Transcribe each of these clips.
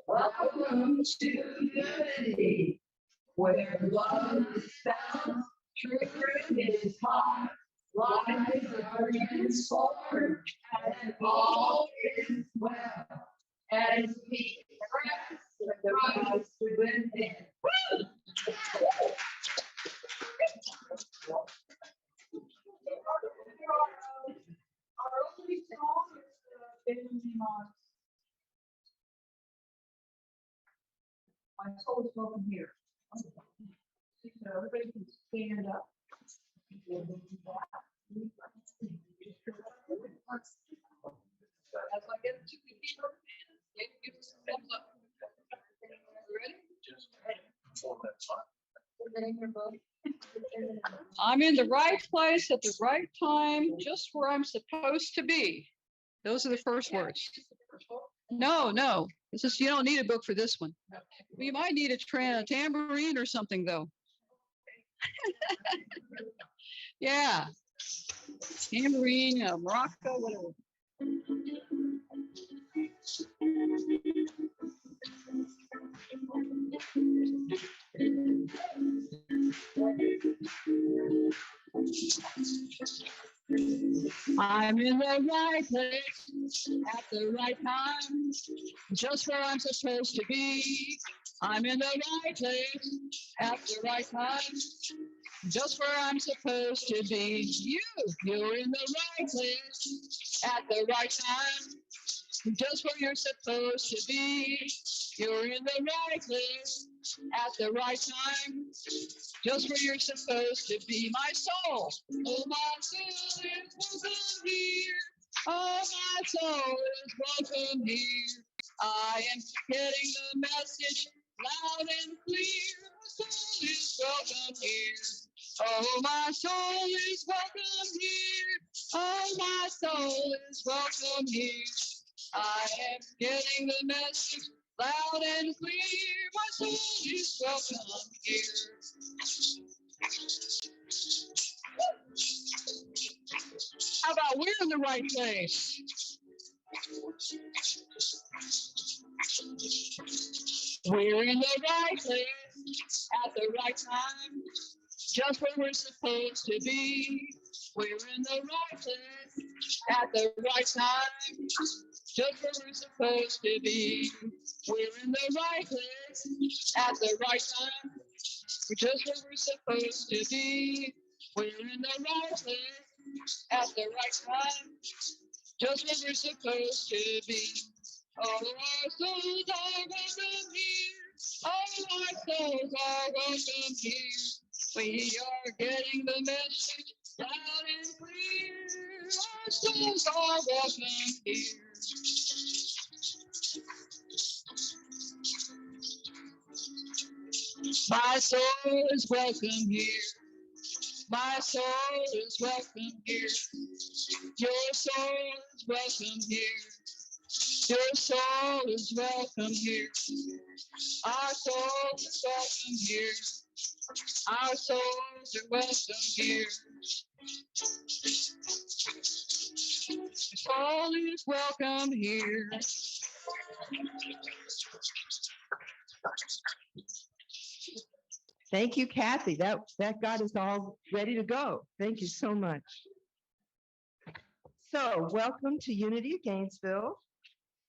Welcome to Unity, where love is found, truth is taught, lives are transformed, and all is well. As we express the Christ within. Our opening song is My Soul is Welcome Here. So everybody can stand up. As I get to the keyboard, give us a thumbs up. Ready? I'm in the right place at the right time, just where I'm supposed to be. Those are the first words. No. This is, you don't need a book for this one. Well, you might need a tambourine or something, though. Yeah. Tambourine, maraca, whatever. I'm in the right place at the right time, just where I'm supposed to be. I'm in the right place at the right time, just where I'm supposed to be. You're in the right place at the right time, just where you're supposed to be. You're in the right place at the right time, just where you're supposed to be. My soul, oh my soul is welcome here. Oh, my soul is welcome here. I am getting the message loud and clear. My soul is welcome here. Oh, my soul is welcome here. Oh, my soul is welcome here. I am getting the message loud and clear. My soul is welcome here. How about we're in the right place? We're in the right place at the right time, just where we're supposed to be. We're in the right place at the right time, just where we're supposed to be. We're in the right place at the right time, just where we're supposed to be. We're in the right place at the right time, just where we're supposed to be. All our souls are welcome here. All our souls are welcome here. We are getting the message loud and clear. Our souls are welcome here. My soul is welcome here. My soul is welcome here. Your soul is welcome here. Your soul is welcome here. Our soul is welcome here. Our souls are welcome here. Your soul is welcome here. Thank you, Kathy. That got us all ready to go. Thank you so much. So, welcome to Unity of Gainesville.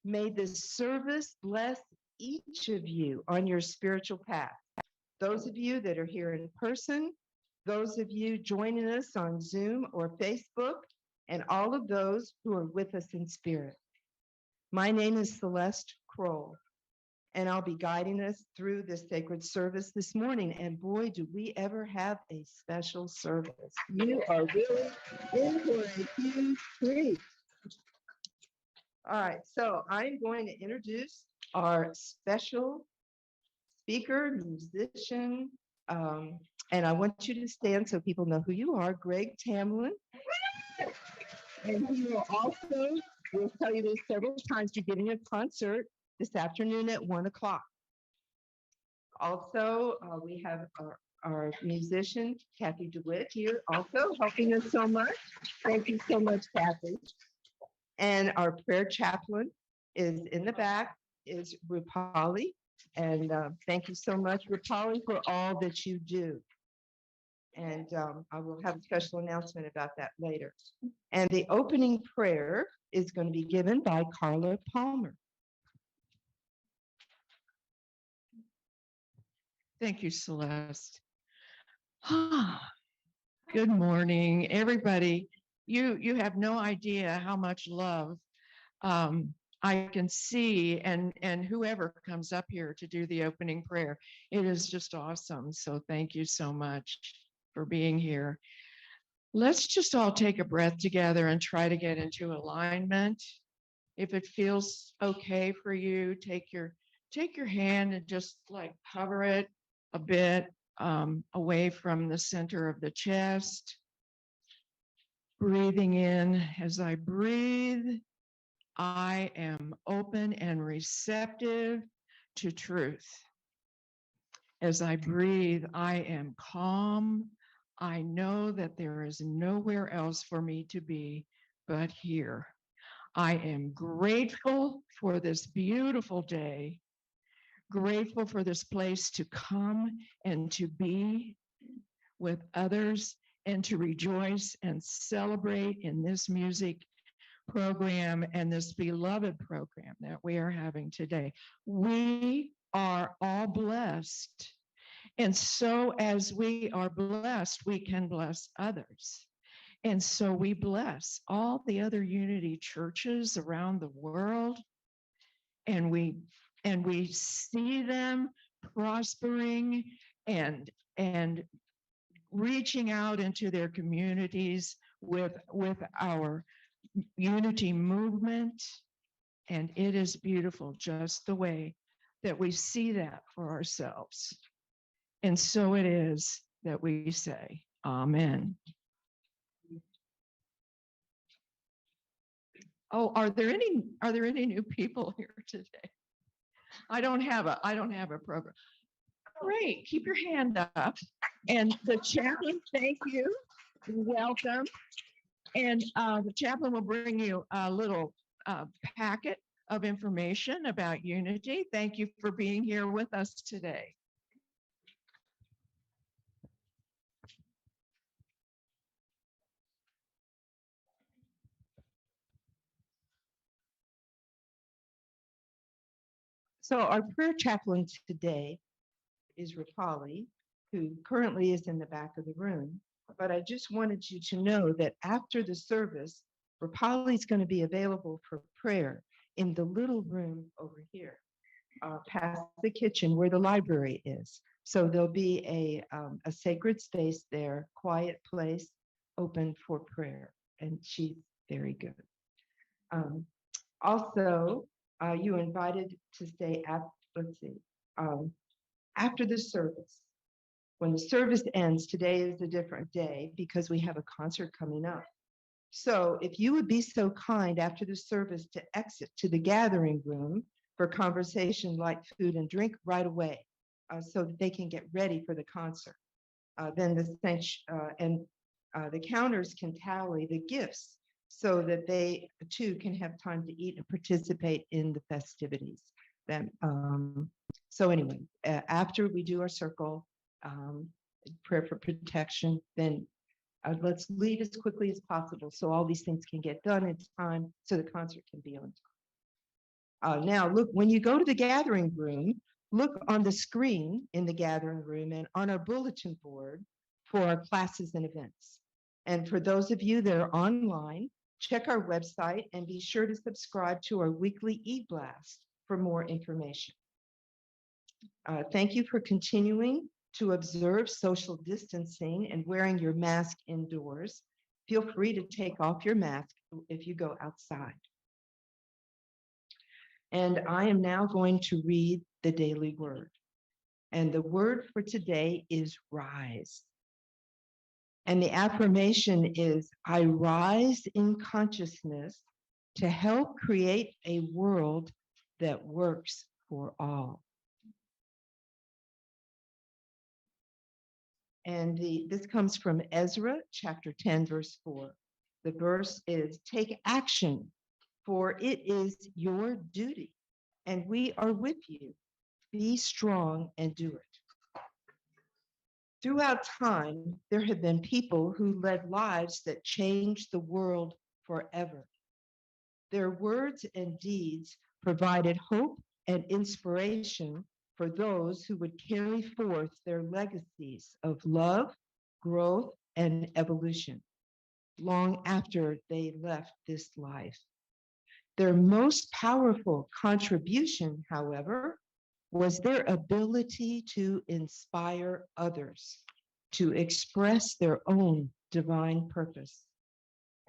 May this service bless each of you on your spiritual path. Those of you that are here in person, those of you joining us on Zoom or Facebook, and all of those who are with us in spirit. My name is Celeste Kroll, and I'll be guiding us through this sacred service this morning. And boy, do we ever have a special service. You are really in for a huge treat. All right, so I'm going to introduce our special speaker, musician, and I want you to stand so people know who you are, Greg Tamblyn. And he will also, we'll tell you this several times, you're giving a concert this afternoon at 1 o'clock. Also, we have our musician, Kathy DeWitt, here also helping us so much. Thank you so much, Kathy. And our prayer chaplain is in the back, is Rupali. And thank you so much, Rupali, for all that you do. And I will have a special announcement about that later. And the opening prayer is going to be given by Carla Palmer. Thank you, Celeste. Good morning, everybody. You have no idea how much love I can see, and whoever comes up here to do the opening prayer. It is just awesome. So thank you so much for being here. Let's just all take a breath together and try to get into alignment. If it feels okay for you, take your hand and just like hover it a bit away from the center of the chest. Breathing in. As I breathe, I am open and receptive to truth. As I breathe, I am calm. I know that there is nowhere else for me to be but here. I am grateful for this beautiful day, grateful for this place to come and to be with others and to rejoice and celebrate in this music program and this beloved program that we are having today. We are all blessed. And so as we are blessed, we can bless others. And so we bless all the other Unity churches around the world, and we see them prospering and reaching out into their communities with our Unity movement. And it is beautiful just the way that we see that for ourselves. And so it is that we say, Amen. Oh, are there any new people here today? I don't have a program. Great, keep your hand up. And the chaplain, thank you. Welcome. And the chaplain will bring you a little packet of information about Unity. Thank you for being here with us today. So our prayer chaplain today is Rupali, who currently is in the back of the room. But I just wanted you to know that after the service, Rupali is going to be available for prayer in the little room over here, past the kitchen where the library is. So there'll be a sacred space there, quiet place, open for prayer. And she's very good. Also, you invited to stay at, let's see, after the service. When the service ends, today is a different day because we have a concert coming up. So if you would be so kind after the service to exit to the gathering room for conversation, light food and drink right away, so that they can get ready for the concert. Then the the counters can tally the gifts so that they too can have time to eat and participate in the festivities. Then, so anyway, after we do our circle, prayer for protection, then let's leave as quickly as possible so all these things can get done in time so the concert can be on time. Now, look, when you go to the gathering room, look on the screen in the gathering room and on our bulletin board for our classes and events. And for those of you that are online, check our website and be sure to subscribe to our weekly e-blast for more information. Thank you for continuing to observe social distancing and wearing your mask indoors. Feel free to take off your mask if you go outside. And I am now going to read the daily word. And the word for today is rise. And the affirmation is, I rise in consciousness to help create a world that works for all. And this comes from Ezra chapter 10, verse 4. The verse is, take action, for it is your duty. and we are with you. Be strong and do it. Throughout time, there have been people who led lives that changed the world forever. Their words and deeds provided hope and inspiration for those who would carry forth their legacies of love, growth, and evolution long after they left this life. Their most powerful contribution, however, was their ability to inspire others to express their own divine purpose.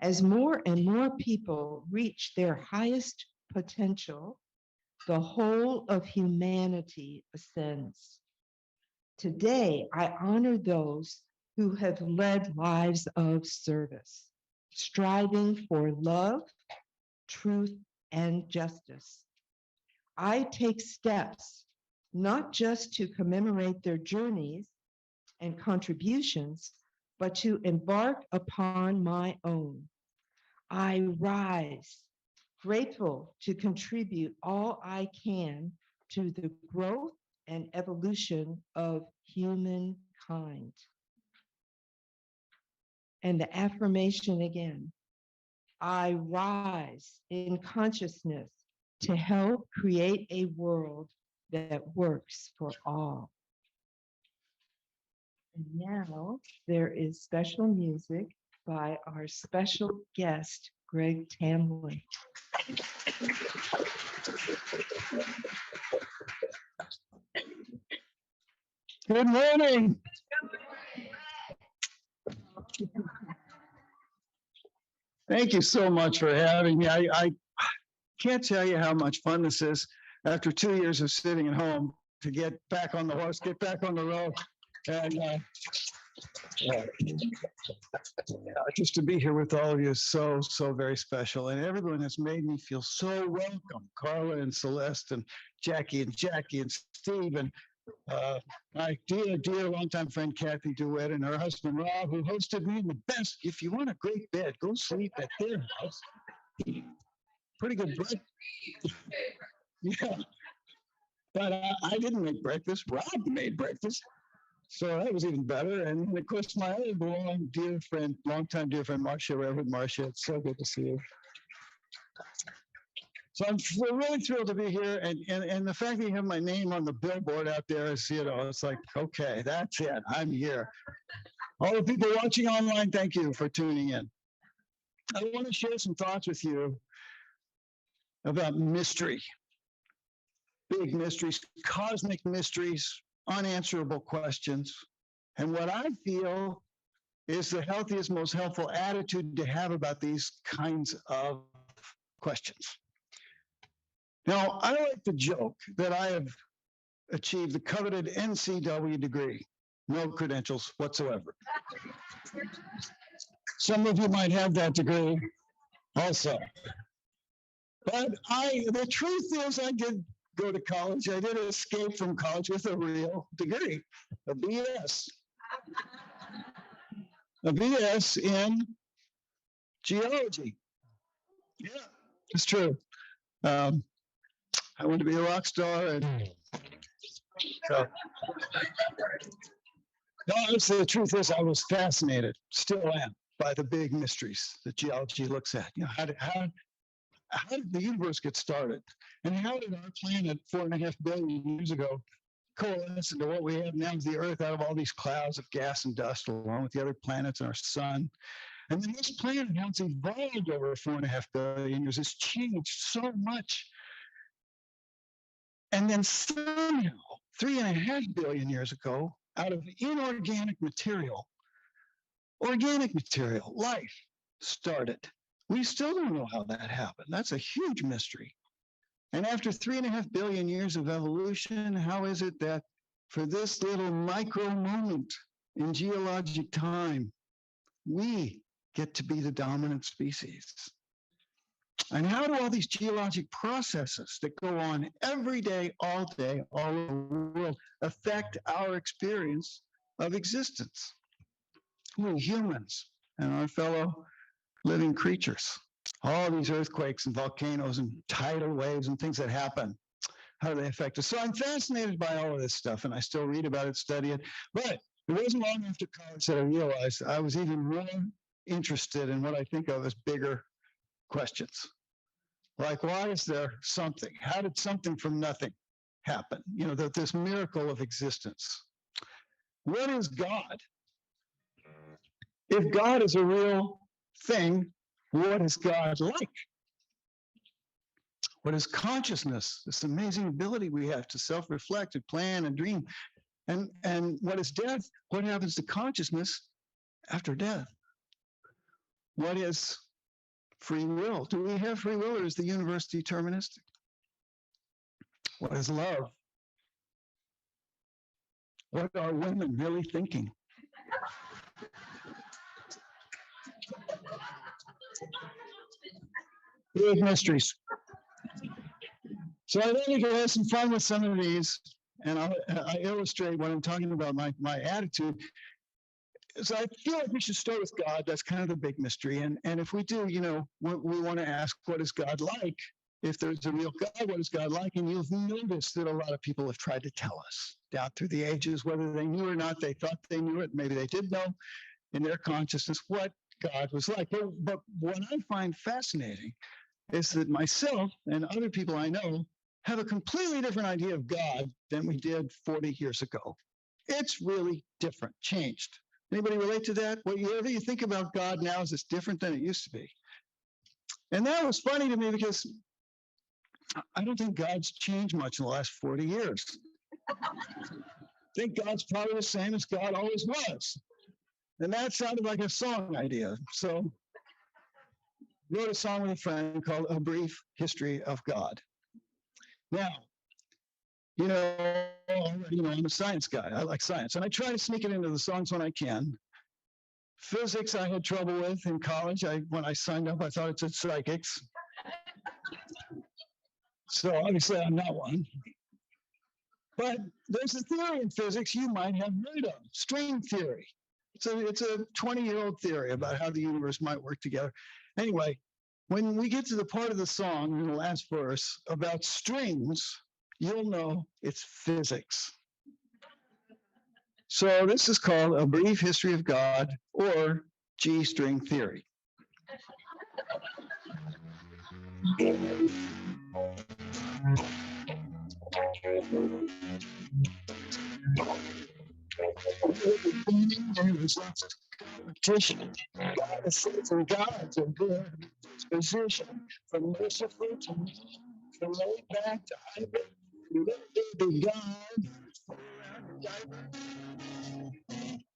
As more and more people reach their highest potential, the whole of humanity ascends. Today, I honor those who have led lives of service, striving for love, truth, and justice. I take steps not just to commemorate their journeys and contributions, but to embark upon my own. I rise, grateful to contribute all I can to the growth and evolution of humankind. And the affirmation again, I rise in consciousness to help create a world that works for all. And now there is special music by our special guest, Greg Tamblyn. Good morning. Thank you so much for having me. I can't tell you how much fun this is after 2 years of sitting at home to get back on the horse, get back on the road, and just to be here with all of you is so very special. And everyone has made me feel so welcome. Carla and Celeste and Jackie and Steve and my dear longtime friend Kathy DeWitt and her husband Rob, who hosted me in the best. If you want a great bed, go sleep at their house. Pretty good breakfast. Yeah, but I didn't make breakfast. Rob made breakfast, so that was even better. And of course, my other longtime dear friend Marcia, Reverend Marcia. It's so good to see you. So I'm really thrilled to be here, and the fact that you have my name on the billboard out there is, it's like, okay, that's it, I'm here. All the people watching online, thank you for tuning in. I want to share some thoughts with you about mystery, big mysteries, cosmic mysteries, unanswerable questions, and what I feel is the healthiest, most helpful attitude to have about these kinds of questions. Now, I like to joke that I have achieved the coveted NCW degree, no credentials whatsoever. Some of you might have that degree also. But the truth is, I did go to college. I did escape from college with a real degree, a BS. A BS in geology. Yeah, it's true. I wanted to be a rock star, and so. No, honestly, the truth is, I was fascinated, still am, by the big mysteries that geology looks at. How did the universe get started, and how did our planet 4.5 billion years ago coalesce into what we have now as the Earth out of all these clouds of gas and dust, along with the other planets and our sun? And then this planet, how it's evolved over 4.5 billion years, has changed so much. And then somehow, 3.5 billion years ago, out of inorganic material, organic material, life started. We still don't know how that happened. That's a huge mystery. And after 3.5 billion years of evolution, how is it that for this little micro moment in geologic time, we get to be the dominant species? And how do all these geologic processes that go on every day, all over the world, affect our experience of existence? We humans and our fellow living creatures. All these earthquakes and volcanoes and tidal waves and things that happen. How do they affect us? So I'm fascinated by all of this stuff, and I still read about it, study it. But it wasn't long after college that I realized I was even more interested in what I think of as bigger questions. Like, why is there something? How did something from nothing happen? You know, this miracle of existence. What is God? If God is a real thing, what is God like? What is consciousness? This amazing ability we have to self-reflect and plan and dream. And what is death? What happens to consciousness after death? What is free will? Do we have free will, or is the universe deterministic? What is love? What are women really thinking? Big mysteries. So I think you can have some fun with some of these, and I illustrate what I'm talking about, my attitude. So I feel like we should start with God. That's kind of the big mystery. And if we do, you know, we want to ask, what is God like? If there's a real God, what is God like? And you'll notice that a lot of people have tried to tell us down through the ages, whether they knew or not, they thought they knew it. Maybe they did know in their consciousness what God was like. But what I find fascinating is that myself and other people I know have a completely different idea of God than we did 40 years ago. It's really different, changed. Anybody relate to that? Whatever you think about God now is it's different than it used to be. And that was funny to me because I don't think God's changed much in the last 40 years. I think God's probably the same as God always was. And that sounded like a song idea. So I wrote a song with a friend called A Brief History of God. Now, you know, I'm a science guy. I like science. And I try to sneak it into the songs when I can. Physics I had trouble with in college. When I signed up, I thought it said psychics. So obviously I'm not one. But there's a theory in physics you might have heard of, string theory. It's a 20-year-old theory about how the universe might work together. Anyway, when we get to the part of the song in the last verse about strings, you'll know it's physics. So this is called A Brief History of God, or G-string theory. There was lots of competition. God is for gods of good disposition, from merciful to mean, from laid back to hybrid. Let there be God.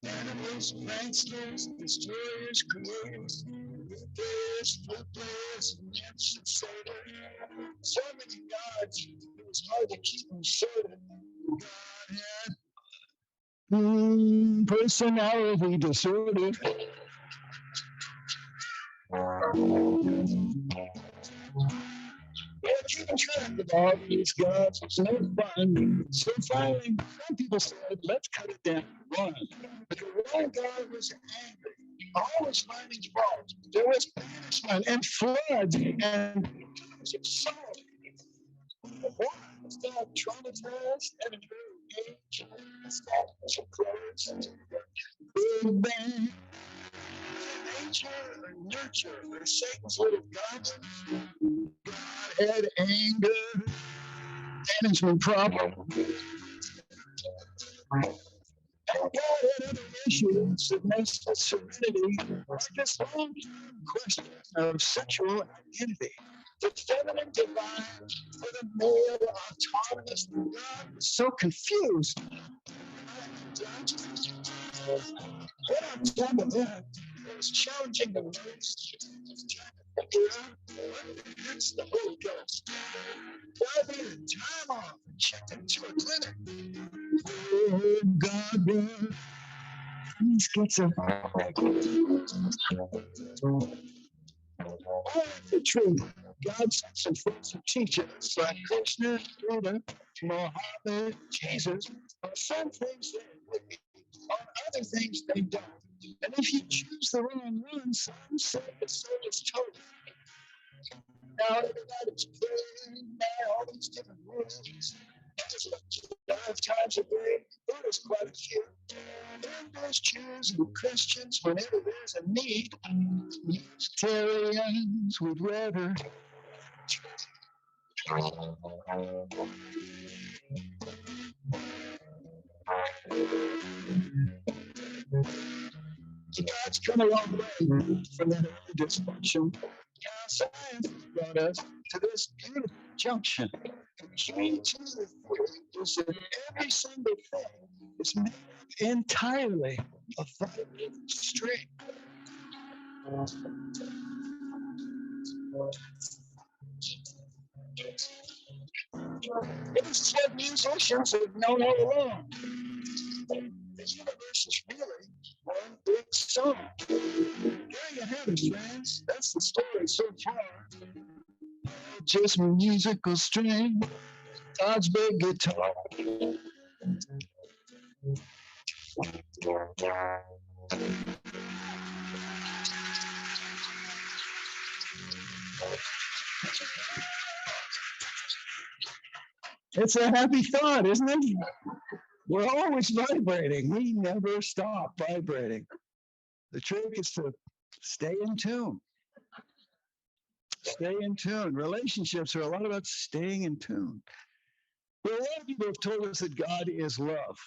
Animals, pranksters, destroyers, creators, players, footplayers, nymphs, and satyrs. So many gods, it was hard to keep them sorted. God had personality disorder. Yeah, keeping track of all these gods was no fun. So finally, some people said, let's cut it down and run. But the wrong God was angry, always finding fault. There was punishment and floods and sorrow. Why was God traumatized at an early age? Stop clothes. Big Bang. Nature or nurture or Satan's little goblin. God had anger, management problem. And God had other issues of mental serenity, like this long question of sexual identity. The feminine divine or the male autonomous. God was so confused. But on top of that, it was challenging the most. It's the Holy Ghost. Why be time off and check into a clinic? Oh, God, man. He's schizophrenic. Oh, the truth. God sent some folks to teach us, like Krishna, Buddha, Muhammad, Jesus, on some things they agree, on other things they don't. And if you choose the wrong one, some say the soul is total. Now everybody's praying now, all these different rules. Jews and Christians, whenever there's a need, Unitarians would rather. God's come a long way from that dysfunction. Now science brought us to this beautiful junction. The key to the theory is that every single thing is made entirely of vibrating string. It's what musicians have known all along. The universe is really one big song. There you have it, friends. That's the story so far. Just musical string, God's big guitar. It's a happy thought, isn't it? We're always vibrating. We never stop vibrating. The trick is to stay in tune. Stay in tune. Relationships are a lot about staying in tune. Well, a lot of people have told us that God is love.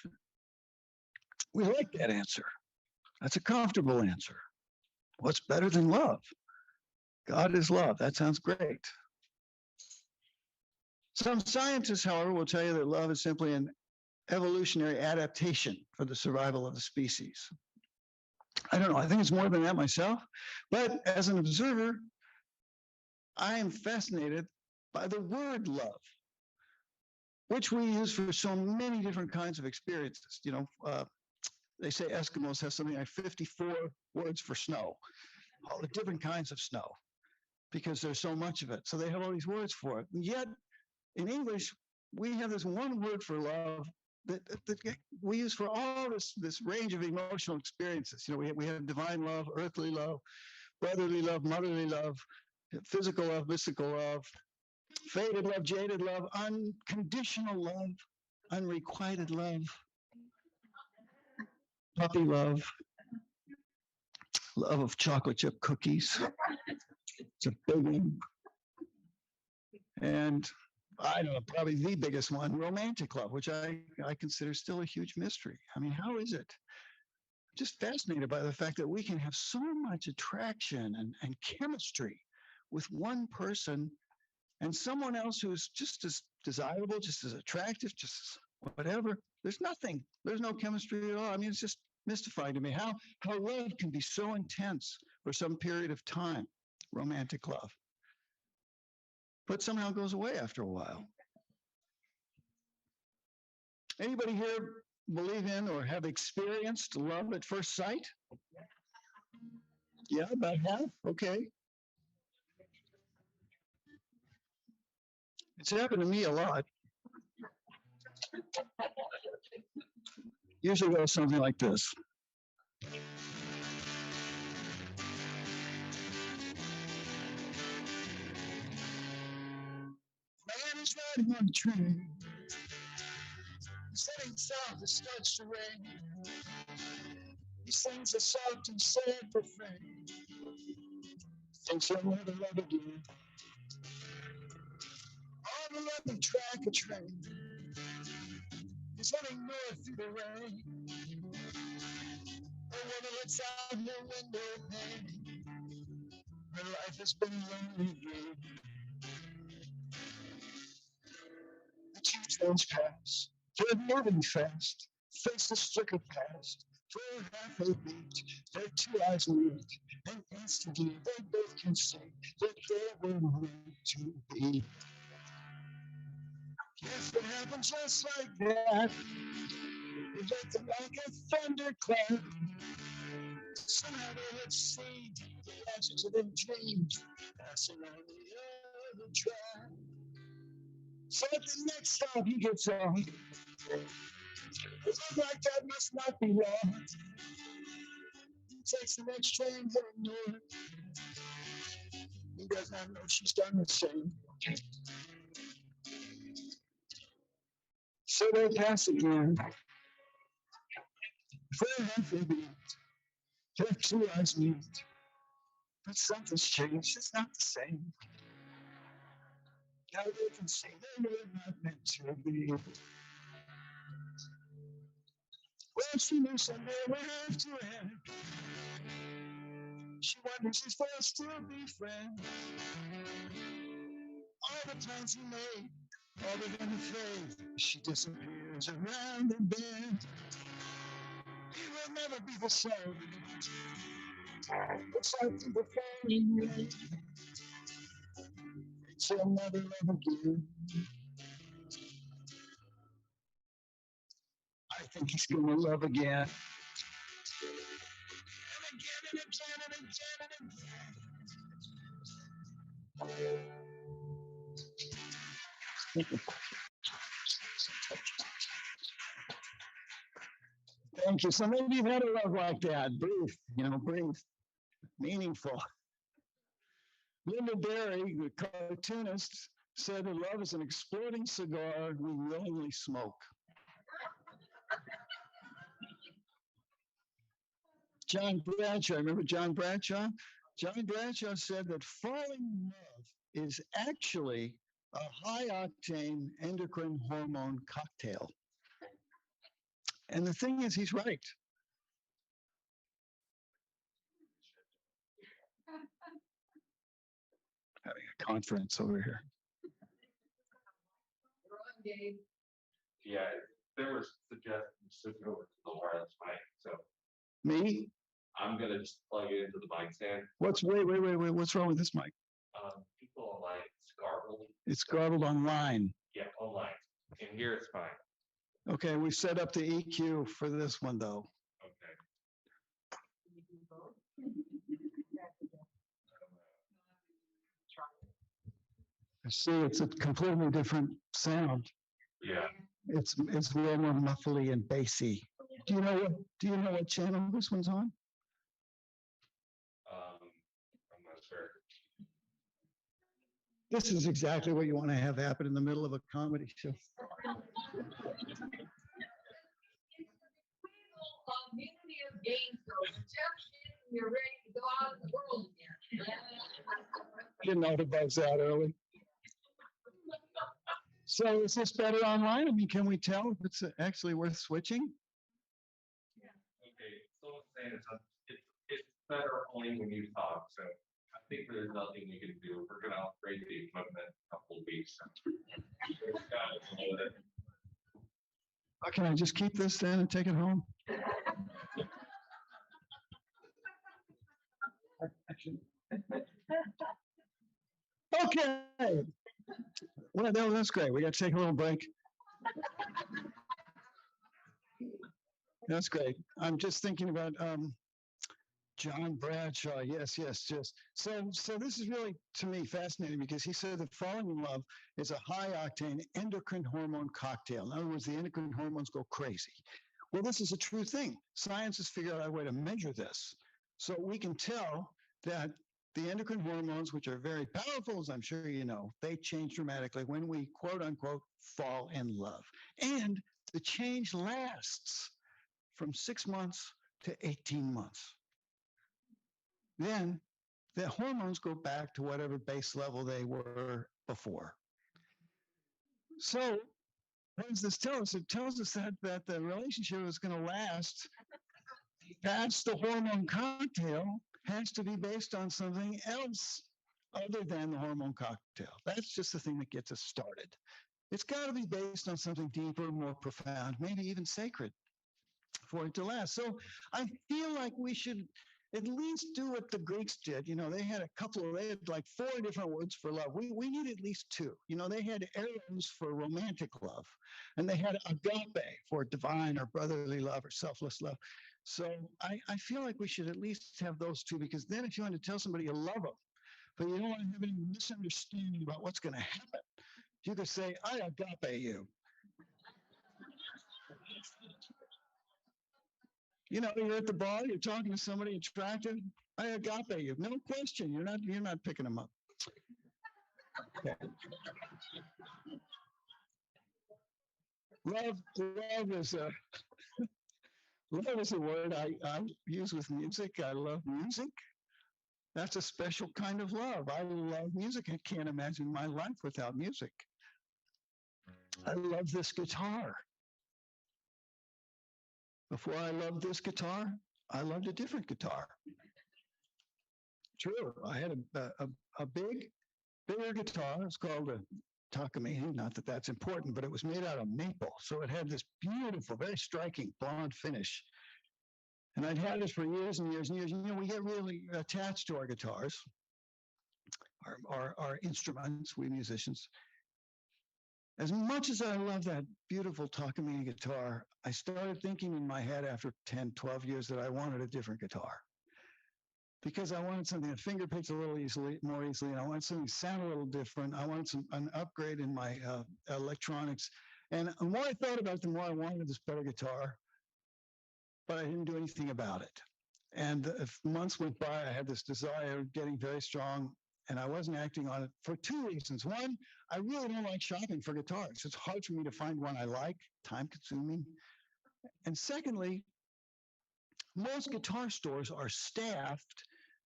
We like that answer. That's a comfortable answer. What's better than love? God is love. That sounds great. Some scientists, however, will tell you that love is simply an evolutionary adaptation for the survival of the species. I don't know. I think it's more than that myself. But as an observer, I am fascinated by the word love, which we use for so many different kinds of experiences. You know, they say Eskimos have something like 54 words for snow, all the different kinds of snow, because there's so much of it. So they have all these words for it. And yet, in English, we have this one word for love that we use for all this range of emotional experiences. You know, we have divine love, earthly love, brotherly love, motherly love, physical love, mystical love, faded love, jaded love, unconditional love, unrequited love, puppy love, love of chocolate chip cookies. It's a big one. And I don't know, probably the biggest one, romantic love, which I consider still a huge mystery. I mean, how is it? I'm just fascinated by the fact that we can have so much attraction and chemistry with one person and someone else who's just as desirable, just as attractive, just whatever. There's nothing. There's no chemistry at all. I mean, it's just mystifying to me how love can be so intense for some period of time, romantic love, but somehow goes away after a while. Anybody here believe in or have experienced love at first sight? Yeah, about half. Okay. It's happened to me a lot. Usually goes something like this. Man is riding on a train. He's heading south, it starts to rain. He sings a soft and sad refrain. Thinks he'll never love again. On the level track, a train. He's heading north through the rain. A woman looks out her window pane. Her life has been lonely. The two trains pass. They're moving fast. Faces flicker past. For half a beat, their two eyes meet, and instantly they both can see that they were meant to be. If it happened just like that, it looked like a thunderclap. Somehow they would see the answer to their dreams passing on the other track. So at the next stop he gets on, it looked like that must not be wrong. He takes the next train heading north. He does not know she's done the same. So they pass again. For half a minute, Their two eyes meet, but something's changed. It's not the same. Now they can see they were not meant to be. Well, she knew someday would have to end. She wonders if they'll still be friends. All the plans he made, all the than faith, she disappears around the bend. He will never be the same. It's like the falling rain. She'll never love again. I think he's gonna love again. And again and again and again and again. Thank you. So maybe you've had a love like that. Brief, brief, meaningful. Linda Berry, the cartoonist, said that love is an exploding cigar we willingly smoke. John Bradshaw, remember John Bradshaw? John Bradshaw said that falling in love is actually a high-octane endocrine hormone cocktail. And the thing is, he's right. Having a conference over here. Yeah, there was suggestions to go to the wireless mic, so Me? I'm gonna just plug it into the mic stand. Wait. What's wrong with this mic? People are like garbled. It's garbled online. Yeah, online. In here it's fine. Okay, we set up the EQ for this one though. Okay. See, it's a completely different sound. Yeah. It's way more muffly and bassy. Do you know what channel this one's on? I'm not sure. This is exactly what you want to have happen in the middle of a comedy show. Community of Gainesville. Jeff, you're ready to go out in the world again. Didn't know to buzz that early. So is this better online? I mean, can we tell if it's actually worth switching? Okay, so it's saying it's better only when you talk, so I think there's nothing we can do. We're gonna upgrade the equipment in a couple of weeks. Can I just keep this then and take it home? Okay. Well, that's great. We got to take a little break. That's great. I'm just thinking about John Bradshaw. Yes. So this is really, to me, fascinating because he said that falling in love is a high-octane endocrine hormone cocktail. In other words, the endocrine hormones go crazy. Well, this is a true thing. Science has figured out a way to measure this. So we can tell that the endocrine hormones, which are very powerful, as I'm sure you know, they change dramatically when we, quote unquote, fall in love. And the change lasts from 6 months to 18 months. Then the hormones go back to whatever base level they were before. So what does this tell us? It tells us that the relationship is going to last past the hormone cocktail has to be based on something else other than the hormone cocktail. That's just the thing that gets us started. It's got to be based on something deeper, more profound, maybe even sacred for it to last. So I feel like we should at least do what the Greeks did. They had like 4 different words for love. We need at least 2. They had eros for romantic love, and they had agape for divine or brotherly love or selfless love. So I feel like we should at least have those 2, because then if you want to tell somebody you love them, but you don't want to have any misunderstanding about what's going to happen, you could say, I agape you. You're at the bar, you're talking to somebody attractive, I agape you. No question, you're not picking them up. Okay. Love is Love is a word I use with music. I love music. That's a special kind of love. I love music. I can't imagine my life without music. I love this guitar. Before I loved this guitar, I loved a different guitar. True. I had a bigger guitar. It's called a Takamine. Not that that's important, but it was made out of maple. So it had this beautiful, very striking blonde finish. And I'd had it for years and years and years. You know, we get really attached to our guitars, our instruments, we musicians. As much as I love that beautiful Takamine guitar, I started thinking in my head after 10, 12 years that I wanted a different guitar. Because I wanted something that finger picks a little more easily, and I wanted something to sound a little different. I wanted an upgrade in my electronics. And the more I thought about it, the more I wanted this better guitar, but I didn't do anything about it. And if months went by, I had this desire getting very strong, and I wasn't acting on it for two reasons. One, I really don't like shopping for guitars. It's hard for me to find one I like, time consuming. And secondly, most guitar stores are staffed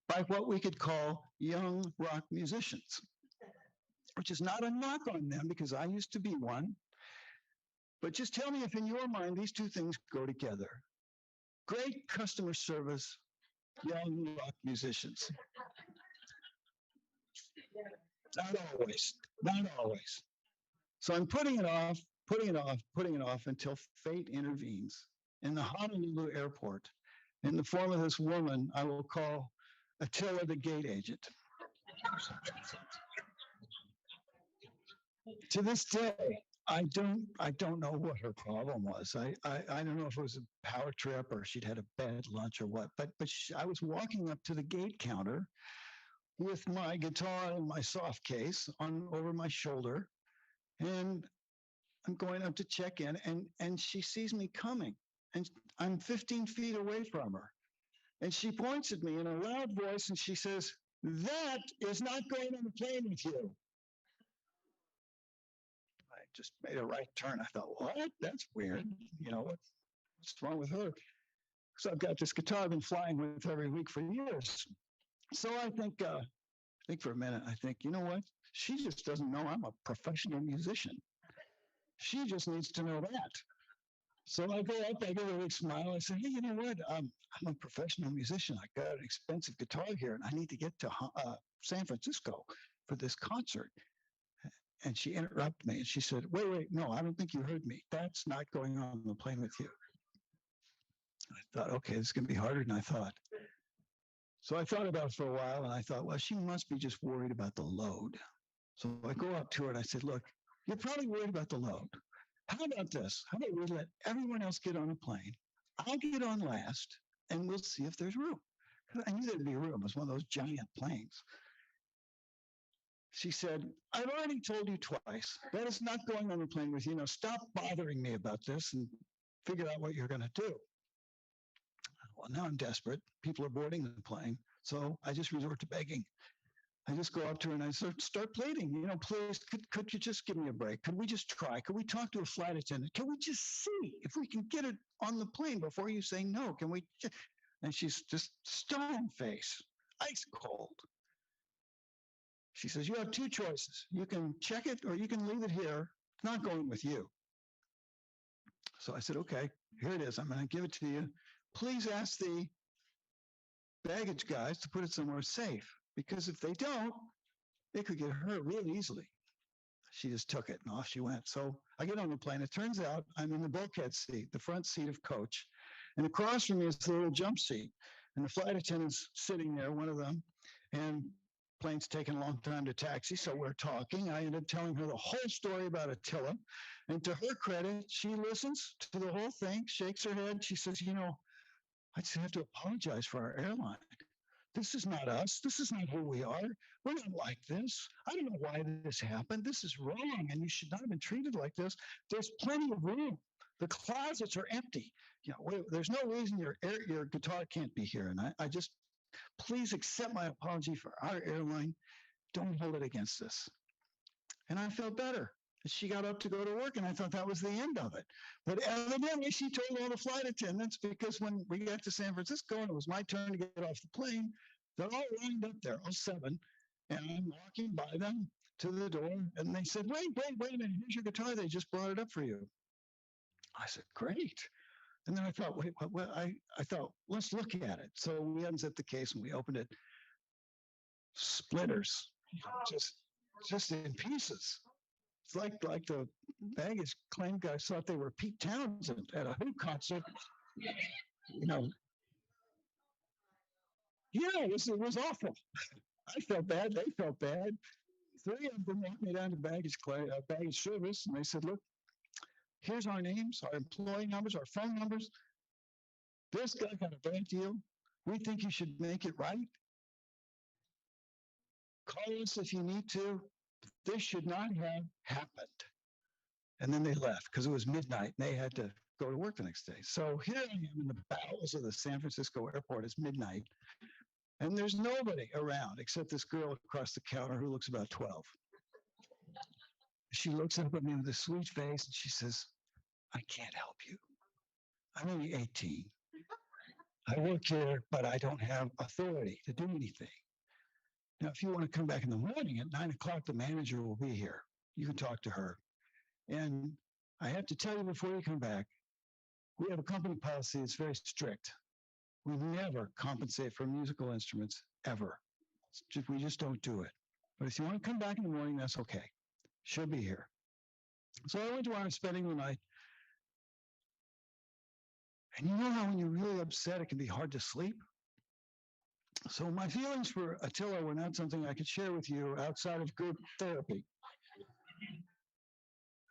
by what we could call young rock musicians, which is not a knock on them because I used to be one. But just tell me if in your mind these two things go together. Great customer service, young rock musicians. Not always, not always. So I'm putting it off until fate intervenes. In the Honolulu airport, in the form of this woman I will call Attila the gate agent. To this day, I don't know what her problem was. I don't know if it was a power trip or she'd had a bad lunch or what. But I was walking up to the gate counter with my guitar and my soft case over my shoulder, and I'm going up to check in, and she sees me coming, and I'm 15 feet away from her. And she points at me in a loud voice and she says, "That is not going on the plane with you." I just made a right turn. I thought, what? That's weird. You know, what's wrong with her? So I've got this guitar I've been flying with every week for years. So I think for a minute, I think, you know what? She just doesn't know I'm a professional musician. She just needs to know that. So I go up, I give her a big smile. I say, "Hey, you know what? I'm a professional musician. I got an expensive guitar here, and I need to get to San Francisco for this concert." And she interrupted me, and she said, wait, no, I don't think you heard me. That's not going on the plane with you. I thought, okay, this is going to be harder than I thought. So I thought about it for a while, and I thought, well, she must be just worried about the load. So I go up to her, and I said, "Look, you're probably worried about the load. How about this? How about we let everyone else get on a plane? I'll get on last, and we'll see if there's room." I knew there'd be room. It was one of those giant planes. She said, "I've already told you twice. That is not going on the plane with you. Now stop bothering me about this and figure out what you're going to do." Well, now I'm desperate. People are boarding the plane. So I just resort to begging. I just go up to her and I start pleading, you know, "Please, could you just give me a break? Could we just try? Could we talk to a flight attendant? Can we just see if we can get it on the plane before you say no? Can we?" And she's just stone face, ice cold. She says, "You have two choices. You can check it or you can leave it here. It's not going with you." So I said, "Okay, here it is. I'm going to give it to you. Please ask the baggage guys to put it somewhere safe, because if they don't, they could get hurt really easily." She just took it and off she went. So I get on the plane. It turns out I'm in the bulkhead seat, the front seat of coach. And across from me is the little jump seat. And the flight attendant's sitting there, one of them. And plane's taking a long time to taxi. So we're talking. I ended up telling her the whole story about Attila. And to her credit, she listens to the whole thing, shakes her head. She says, "You know, I just have to apologize for our airline. This is not us. This is not who we are. We're not like this. I don't know why this happened. This is wrong, and you should not have been treated like this. There's plenty of room. The closets are empty. You know, there's no reason your guitar can't be here. And I just, please accept my apology for our airline. Don't hold it against us." And I felt better. She got up to go to work, and I thought that was the end of it. But evidently, she told all the flight attendants, because when we got to San Francisco and it was my turn to get off the plane, they're all lined up there, all seven, and I'm walking by them to the door, and they said, wait a minute, here's your guitar. They just brought it up for you. I said, great. And then I thought, wait, what? I thought, let's look at it. So we unzipped the case and we opened it. Splinters, just in pieces. It's like the baggage claim guys thought they were Pete Townsend at a Who concert. You know, yeah, it was awful. I felt bad. They felt bad. Three of them walked me down to baggage service, and they said, look, here's our names, our employee numbers, our phone numbers. This guy got a bad deal. We think you should make it right. Call us if you need to. This should not have happened. And then they left because it was midnight and they had to go to work the next day. So here I am in the bowels of the San Francisco airport. It's midnight. And there's nobody around except this girl across the counter who looks about 12. She looks up at me with a sweet face and she says, I can't help you. I'm only 18. I work here, but I don't have authority to do anything. Now, if you want to come back in the morning at 9 o'clock, the manager will be here. You can talk to her. And I have to tell you before you come back, we have a company policy that's very strict. We never compensate for musical instruments, ever. We just don't do it. But if you want to come back in the morning, that's okay. She'll be here. So I went to where I'm spending the night. And you know how when you're really upset, it can be hard to sleep? So my feelings for Attila were not something I could share with you outside of group therapy.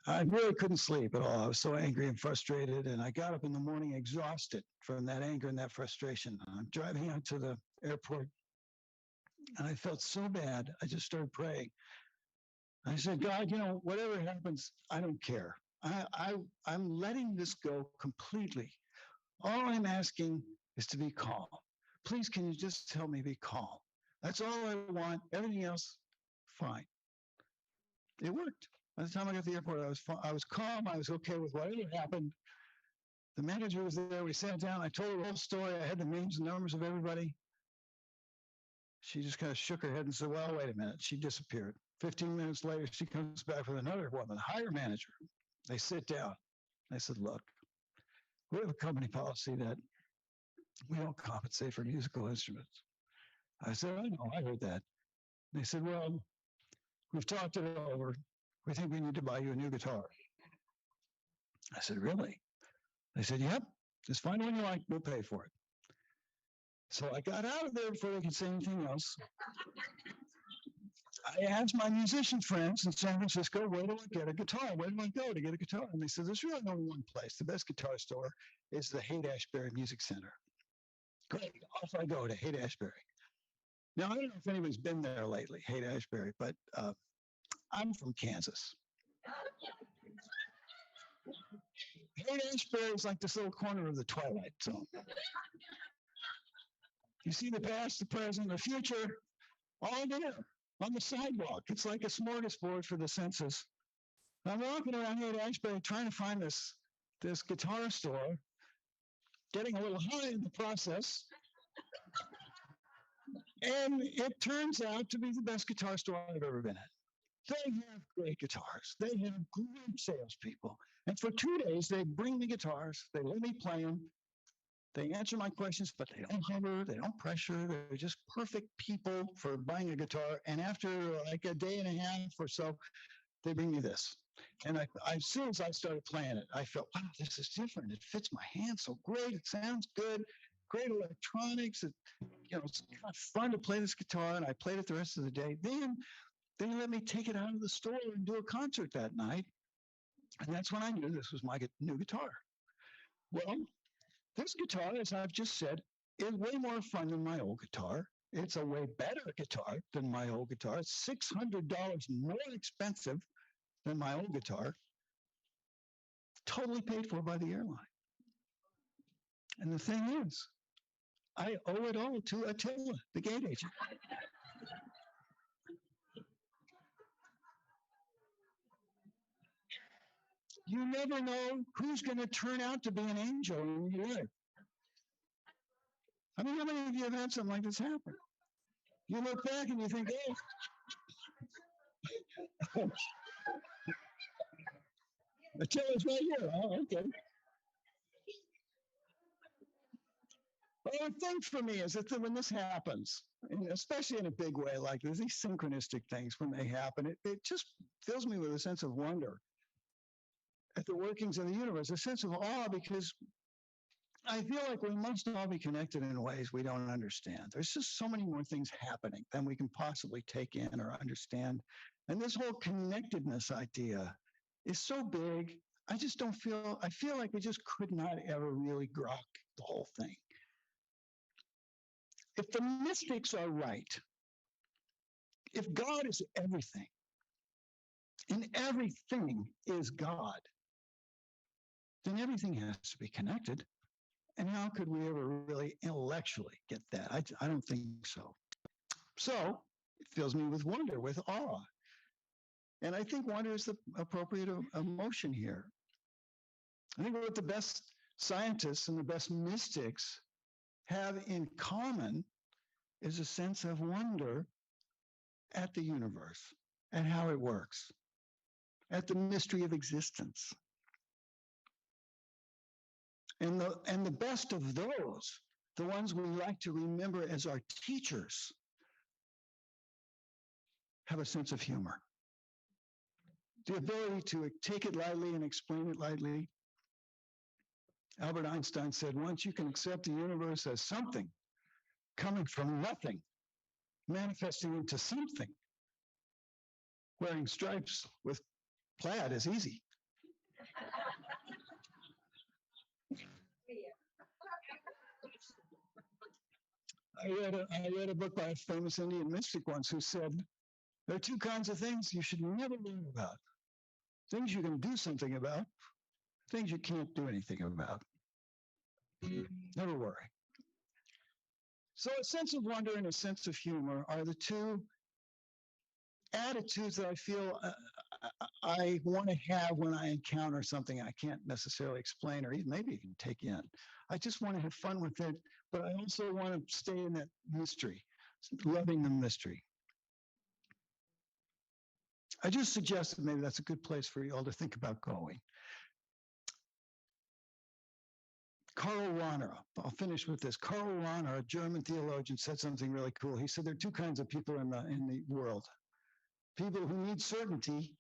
I really couldn't sleep at all. I was so angry and frustrated, and I got up in the morning exhausted from that anger and that frustration. I'm driving out to the airport, and I felt so bad, I just started praying. I said, God, you know, whatever happens, I don't care. I'm letting this go completely. All I'm asking is to be calm. Please, can you just help me be calm? That's all I want. Everything else, fine. It worked. By the time I got to the airport, I was calm. I was okay with whatever happened. The manager was there. We sat down. I told her the whole story. I had the names and numbers of everybody. She just kind of shook her head and said, well, wait a minute. She disappeared. 15 minutes later, she comes back with another woman, higher manager. They sit down. I said, look, we have a company policy that we don't compensate for musical instruments. I said, I know, I heard that. They said, well, we've talked it over. We think we need to buy you a new guitar. I said, really? They said, yep, just find one you like, we'll pay for it. So I got out of there before they could say anything else. I asked my musician friends in San Francisco, where do I get a guitar? Where do I go to get a guitar? And they said, there's really only one place. The best guitar store is the Haight-Ashbury Music Center. Great, off I go to Haight-Ashbury. Now, I don't know if anybody's been there lately, Haight-Ashbury, but I'm from Kansas. Haight-Ashbury is like this little corner of the Twilight Zone. You see the past, the present, the future, all there on the sidewalk. It's like a smorgasbord for the senses. I'm walking around Haight-Ashbury trying to find this guitar store, getting a little high in the process. And it turns out to be the best guitar store I've ever been at. They have great guitars. They have great salespeople. And for 2 days, they bring me guitars. They let me play them. They answer my questions, but they don't hover. They don't pressure. They're just perfect people for buying a guitar. And after like a day and a half or so, they bring me this. And as soon as I started playing it, I felt, wow, this is different. It fits my hand so great. It sounds good. Great electronics. It's kind of fun to play this guitar. And I played it the rest of the day. Then they let me take it out of the store and do a concert that night. And that's when I knew this was my new guitar. Well, this guitar, as I've just said, is way more fun than my old guitar. It's a way better guitar than my old guitar. It's $600 more expensive than my old guitar. Totally paid for by the airline. And the thing is, I owe it all to Attila, the gate agent. You never know who's going to turn out to be an angel in your life. I mean, how many of you have had something like this happen? You look back and you think, oh, the tail's right here. Oh, okay. Well, the thing for me is that when this happens, and especially in a big way like this, these synchronistic things, when they happen, it just fills me with a sense of wonder at the workings of the universe, a sense of awe, because I feel like we must all be connected in ways we don't understand. There's just so many more things happening than we can possibly take in or understand. And this whole connectedness idea is so big. I feel like we just could not ever really grok the whole thing. If the mystics are right, if God is everything, and everything is God, then everything has to be connected. And how could we ever really intellectually get that? I don't think so. So it fills me with wonder, with awe. And I think wonder is the appropriate emotion here. I think what the best scientists and the best mystics have in common is a sense of wonder at the universe, at how it works, at the mystery of existence. And the best of those, the ones we like to remember as our teachers, have a sense of humor. The ability to take it lightly and explain it lightly. Albert Einstein said, once you can accept the universe as something coming from nothing, manifesting into something, wearing stripes with plaid is easy. I read a book by a famous Indian mystic once who said, there are two kinds of things you should never learn about. Things you can do something about, things you can't do anything about. Never worry. So a sense of wonder and a sense of humor are the two attitudes that I feel I want to have when I encounter something I can't necessarily explain or even maybe even take in. I just want to have fun with it, but I also want to stay in that mystery, loving the mystery. I just suggested maybe that's a good place for you all to think about going. Karl Rahner, I'll finish with this. Karl Rahner, a German theologian, said something really cool. He said there are two kinds of people in the world. People who need certainty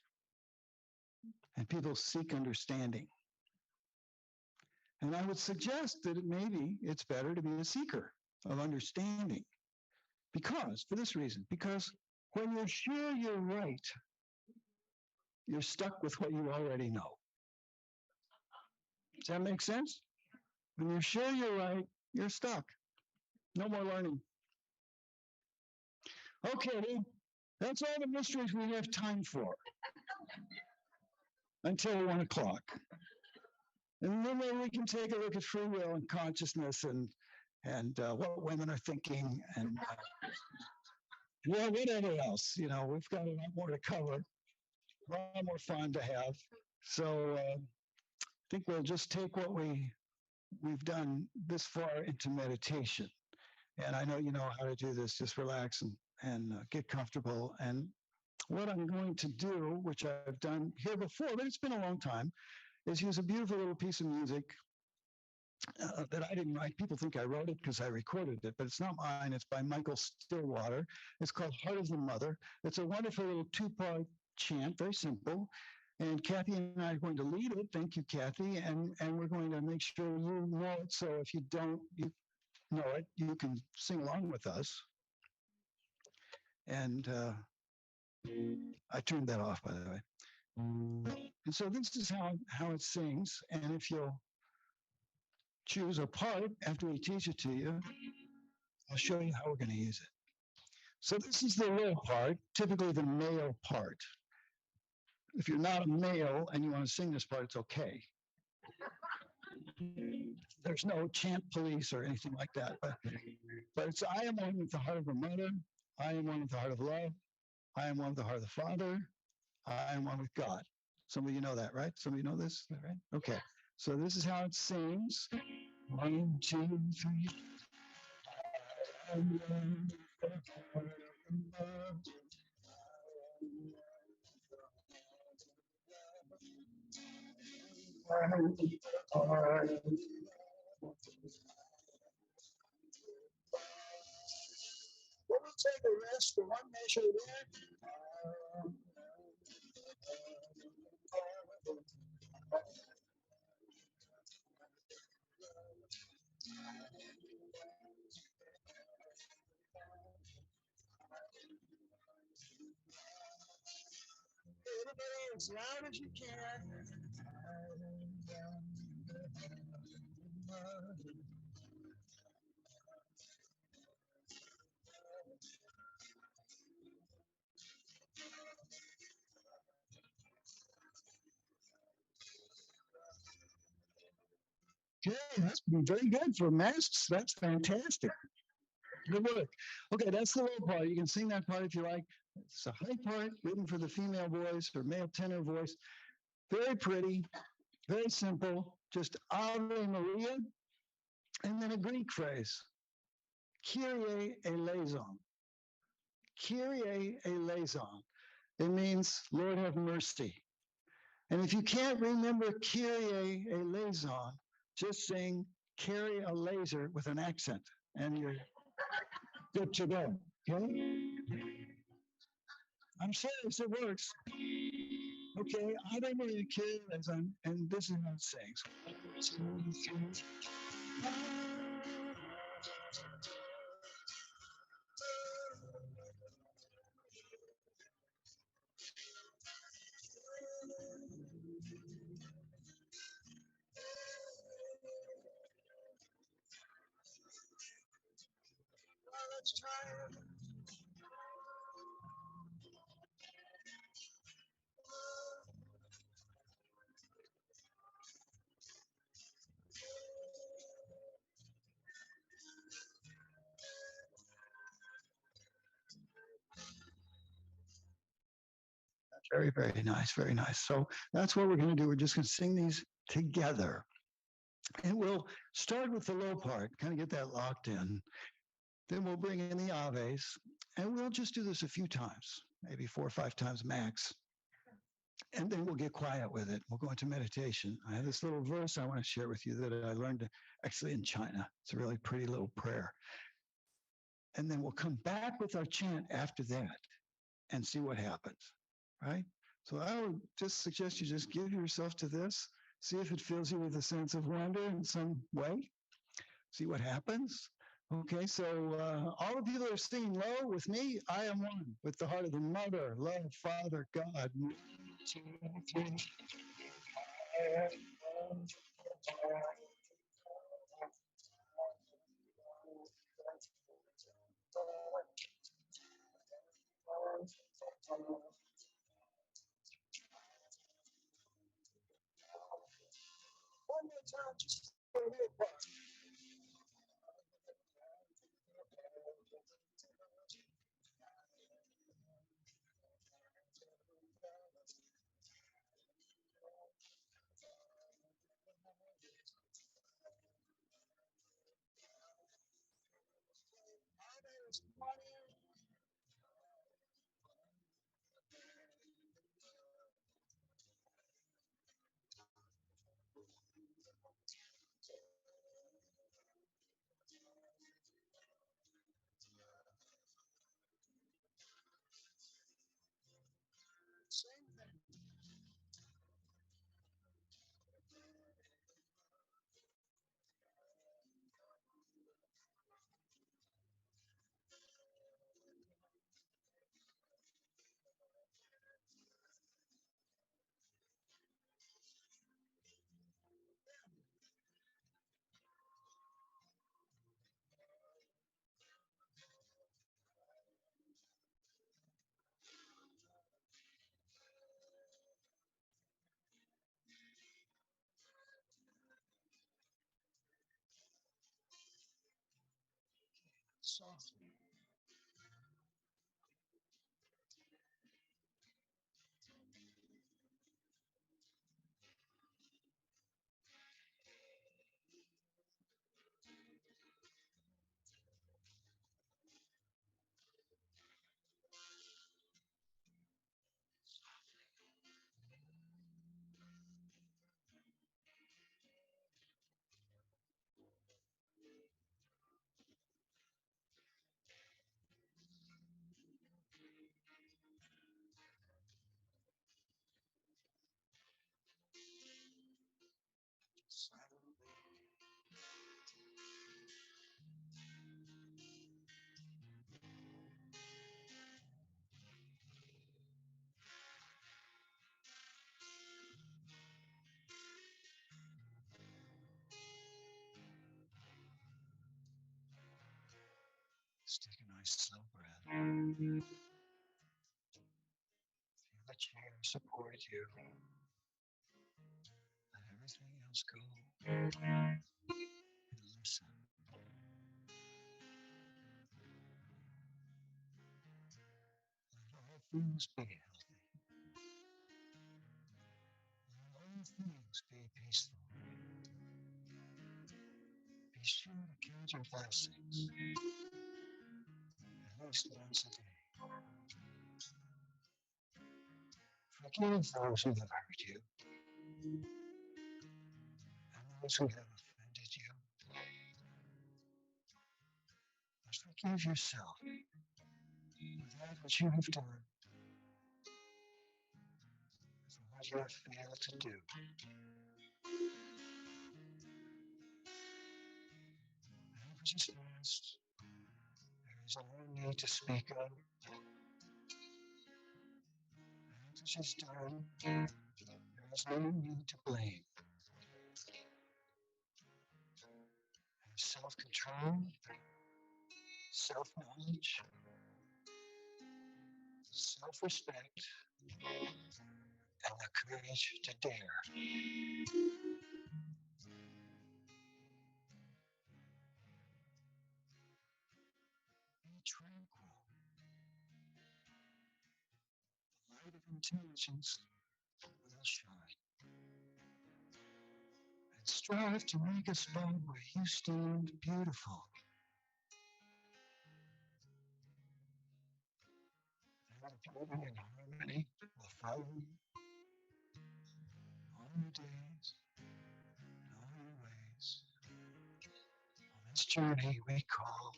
and people who seek understanding. And I would suggest that maybe it's better to be a seeker of understanding. Because, for this reason, because when you're sure you're right, you're stuck with what you already know. Does that make sense? When you're sure you're right, you're stuck. No more learning. Okay, that's all the mysteries we have time for. Until 1 o'clock. And then we can take a look at free will and consciousness and what women are thinking and well, whatever else. You know, we've got a lot more to cover, a lot more fun to have. So I think we'll just take what we've done this far into meditation. And I know you know how to do this. Just relax and get comfortable. And what I'm going to do, which I've done here before, but it's been a long time, is use a beautiful little piece of music that I didn't write. People think I wrote it because I recorded it, but it's not mine. It's by Michael Stillwater. It's called Heart of the Mother. It's a wonderful little two-part chant, very simple. And Kathy and I are going to lead it. Thank you, Kathy. And we're going to make sure you know it. So if you don't know it, you can sing along with us. And I turned that off, by the way. And so this is how it sings. And if you'll choose a part after we teach it to you, I'll show you how we're going to use it. So this is the low part, typically the male part. If you're not a male and you want to sing this part, it's okay. There's no chant police or anything like that. But it's I am one with the heart of the mother. I am one with the heart of love. I am one with the heart of the Father. I am one with God. Some of you know that, right? Some of you know this, right? Okay. So this is how it sings. 1, 2, 3. We'll take a rest for one measure there. As loud as you can. Okay, that's been very good for masks. That's fantastic. Good work. Okay, that's the low part. You can sing that part if you like. It's a high part written for the female voice or male tenor voice. Very pretty, very simple. Just Ave Maria, and then a Greek phrase, Kyrie eleison. Kyrie eleison. It means Lord have mercy. And if you can't remember Kyrie eleison, just sing carry a laser with an accent, and you're good to go. Okay? I'm serious, it works. Okay, I don't really care as and this is how it sings. Let's try it. Very, very nice, very nice. So that's what we're going to do. We're just going to sing these together. And we'll start with the low part, kind of get that locked in. Then we'll bring in the Aves, and we'll just do this a few times, maybe 4 or 5 times max. And then we'll get quiet with it. We'll go into meditation. I have this little verse I want to share with you that I learned actually in China. It's a really pretty little prayer. And then we'll come back with our chant after that and see what happens, right? So I would just suggest you just give yourself to this, see if it fills you with a sense of wonder in some way, see what happens. Okay, so all of you that are singing low with me, I am one with the heart of the mother, love, Father, God. One more time, just a little bit. Same thing. Softly. slow breath. Feel the chair support you. Let everything else go. And listen. Let all things be healthy. Let all things be peaceful. Be sure to count your blessings at least once a day. Forgive those who have hurt you and those who have offended you. But forgive yourself for that which you have done, for what you have failed to do. That which is past, there is no need to speak of. That which is done, there is no need to blame. Have self-control, self-knowledge, self-respect, and the courage to dare. Be tranquil. The light of intelligence will shine. And strive to make a spot where you stand beautiful. That beauty and harmony will follow you all your days and all your ways on this journey we call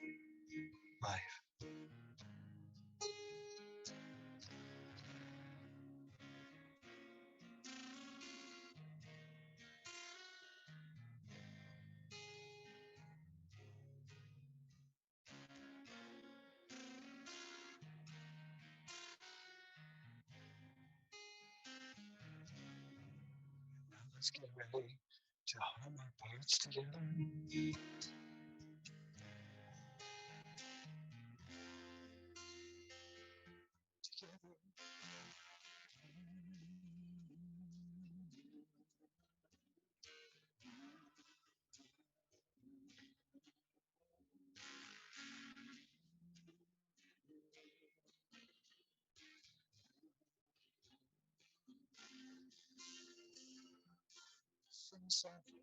life. Now let's get ready to hum our parts together. Together. Sing softly.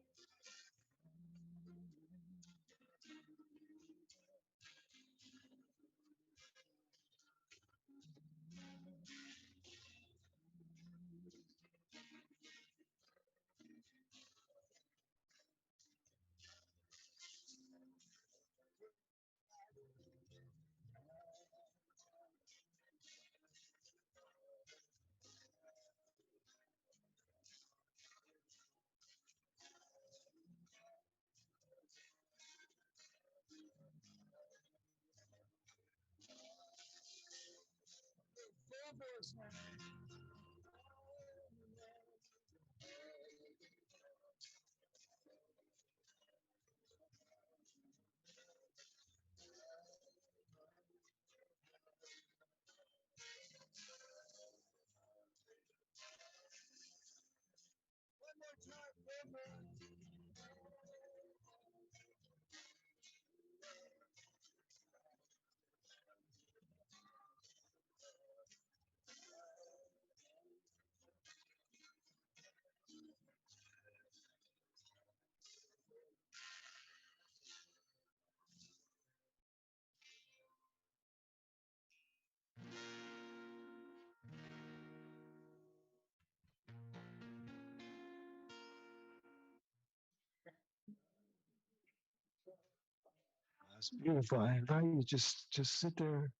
That's beautiful. I invite you just sit there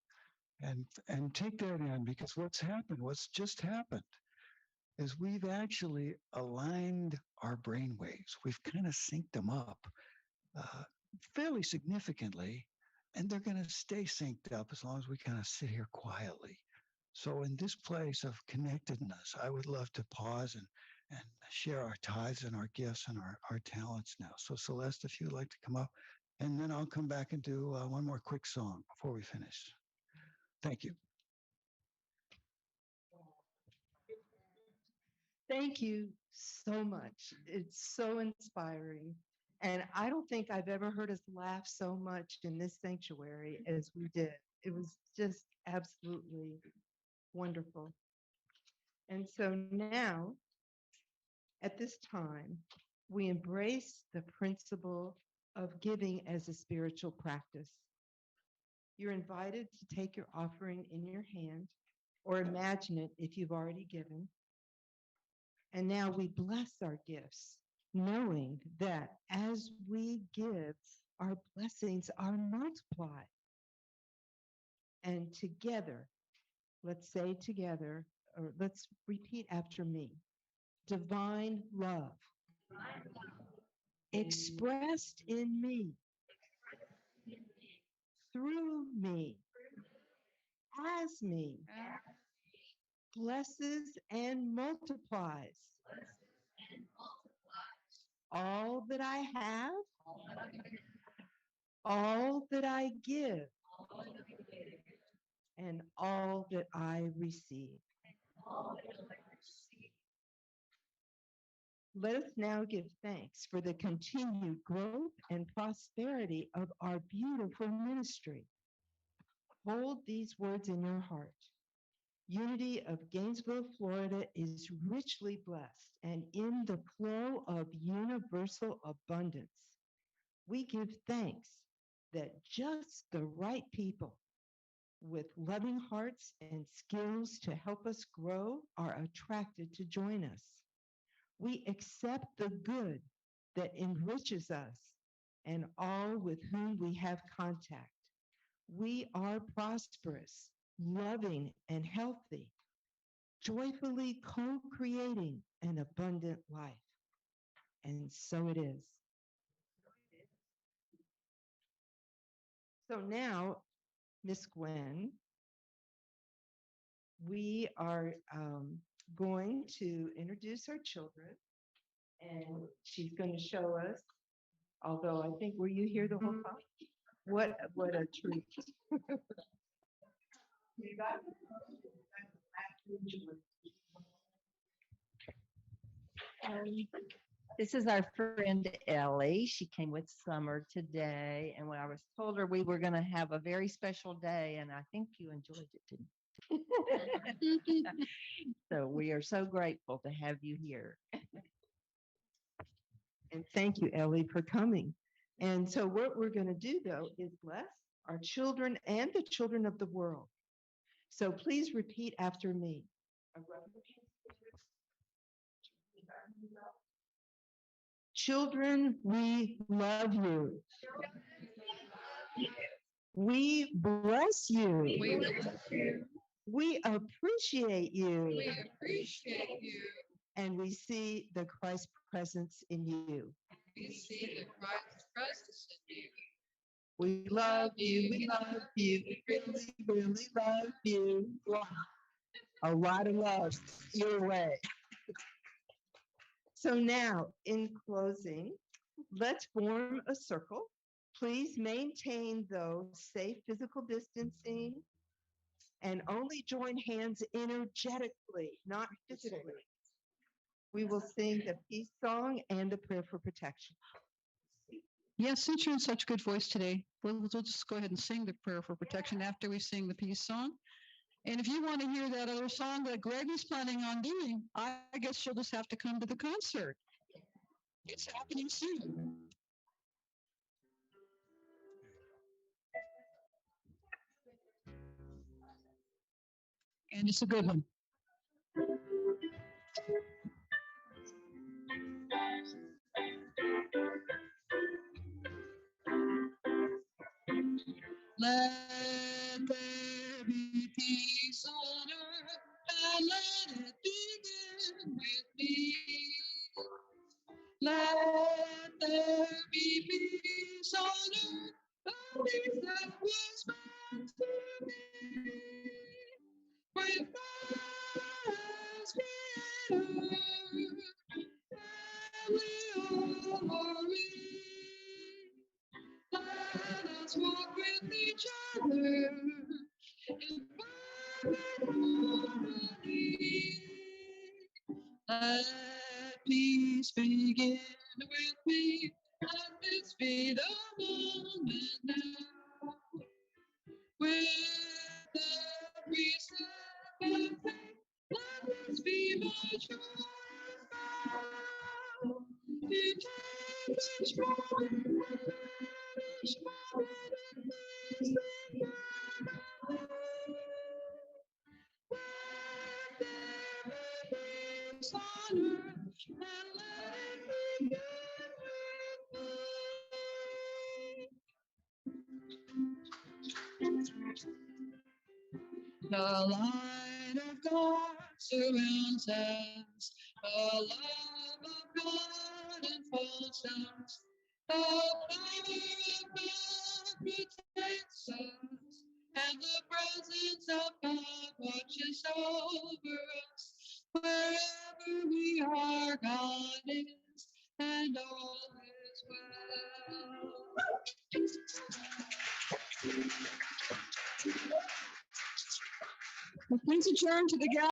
and take that in, because what's just happened is we've actually aligned our brain waves. We've kind of synced them up uh, fairly significantly, and they're going to stay synced up as long as we kind of sit here quietly. So in this place of connectedness, I would love to pause and share our tithes and our gifts and our talents now. So Celeste, if you'd like to come up, And then I'll come back and do one more quick song before we finish. Thank you. Thank you so much. It's so inspiring. And I don't think I've ever heard us laugh so much in this sanctuary as we did. It was just absolutely wonderful. And so now, at this time, we embrace the principle of giving as a spiritual practice. You're invited to take your offering in your hand or imagine it if you've already given. And now we bless our gifts, knowing that as we give, our blessings are multiplied. And together, let's say together, or let's repeat after me. Divine love expressed in me, through me, as me, blesses and multiplies all that I have, all that I give, and all that I receive. Let us now give thanks for the continued growth and prosperity of our beautiful ministry. Hold these words in your heart. Unity of Gainesville, Florida is richly blessed and in the flow of universal abundance. We give thanks that just the right people with loving hearts and skills to help us grow are attracted to join us. We accept the good that enriches us and all with whom we have contact. We are prosperous, loving, and healthy, joyfully co-creating an abundant life. And so it is. So now, Miss Gwen, we are going to introduce our children, and she's going to show us, although I think, were you here the whole time? What a treat. This is our friend Ellie. She came with Summer today, and when I was told her we were going to have a very special day, and I think you enjoyed it too. So we are so grateful to have you here. And thank you, Ellie, for coming. And so what we're going to do, though, is bless our children and the children of the world. So please repeat after me. Children, we love you. We bless you. We appreciate you. And we see the Christ presence in you. We love you. We love you. We really, really love you. A lot of love your way. So now, in closing, let's form a circle. Please maintain, though, safe physical distancing and only join hands energetically, not physically. We will sing the peace song and the prayer for protection. Yes, since you're in such good voice today, we'll just go ahead and sing the prayer for protection after we sing the peace song. And if you want to hear that other song that Greg is planning on doing, I guess you'll just have to come to the concert. It's happening soon. And it's a good one. Let there be peace on earth, and let it begin with me. Let there be peace on earth, a peace that was meant to be. With God as creator, and we all are in. Let Let peace begin with me. Let this be the moment now. With every step I take, let this be my choice now. To take each moment, each moment in peace become a everything's on earth, and let it begin with me. The light of God surrounds us. The love of God enfolds us. The power of God protects us. And the presence of God watches over us. Wherever we are, God is, and all is well. Please adjourn to the gallery.